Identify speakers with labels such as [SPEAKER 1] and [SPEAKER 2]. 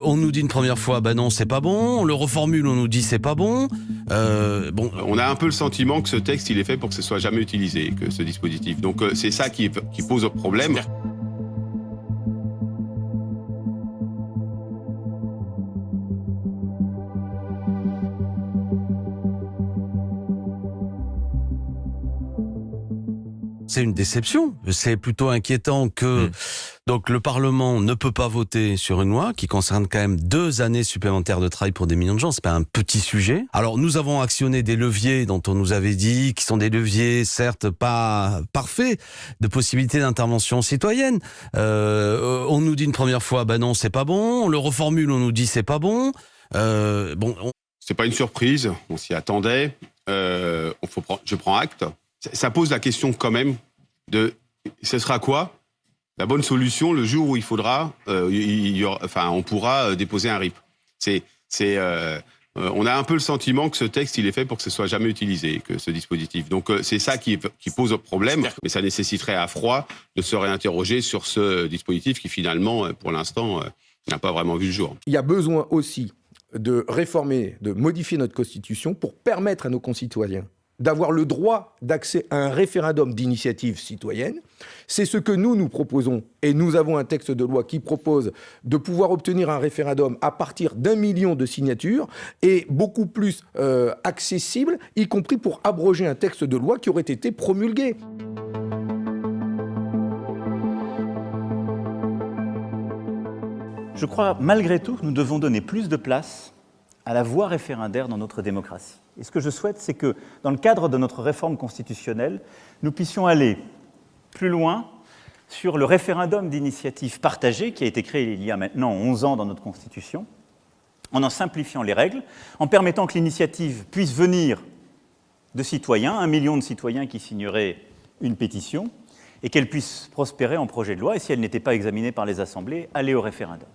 [SPEAKER 1] On nous dit une première fois, bah non, c'est pas bon. On le reformule, on nous dit c'est pas bon.
[SPEAKER 2] On a un peu le sentiment que ce texte, il est fait pour que ce soit jamais utilisé, que ce dispositif. Donc c'est ça qui pose problème.
[SPEAKER 1] C'est une déception. C'est plutôt inquiétant que donc le Parlement ne peut pas voter sur une loi qui concerne quand même 2 années supplémentaires de travail pour des millions de gens. C'est pas un petit sujet. Alors nous avons actionné des leviers dont on nous avait dit qui sont des leviers certes pas parfaits de possibilités d'intervention citoyenne. On nous dit une première fois, bah non, c'est pas bon. On le reformule, on nous dit c'est pas bon.
[SPEAKER 2] C'est pas une surprise. On s'y attendait. Je prends acte. Ça pose la question quand même de ce sera quoi la bonne solution le jour où il faudra, on pourra déposer un RIP. On a un peu le sentiment que ce texte il est fait pour que ce soit jamais utilisé, que ce dispositif. Donc c'est ça qui pose problème, mais ça nécessiterait à froid de se réinterroger sur ce dispositif qui finalement, pour l'instant, n'a pas vraiment vu le jour.
[SPEAKER 3] Il y a besoin aussi de réformer, de modifier notre Constitution pour permettre à nos concitoyens d'avoir le droit d'accès à un référendum d'initiative citoyenne. C'est ce que nous proposons. Et nous avons un texte de loi qui propose de pouvoir obtenir un référendum à partir d'1 million de signatures et beaucoup plus accessible, y compris pour abroger un texte de loi qui aurait été promulgué.
[SPEAKER 4] Je crois malgré tout que nous devons donner plus de place à la voie référendaire dans notre démocratie. Et ce que je souhaite, c'est que, dans le cadre de notre réforme constitutionnelle, nous puissions aller plus loin sur le référendum d'initiative partagée qui a été créé il y a maintenant 11 ans dans notre Constitution, en simplifiant les règles, en permettant que l'initiative puisse venir de citoyens, 1 million de citoyens qui signeraient une pétition, et qu'elle puisse prospérer en projet de loi, et si elle n'était pas examinée par les assemblées, aller au référendum.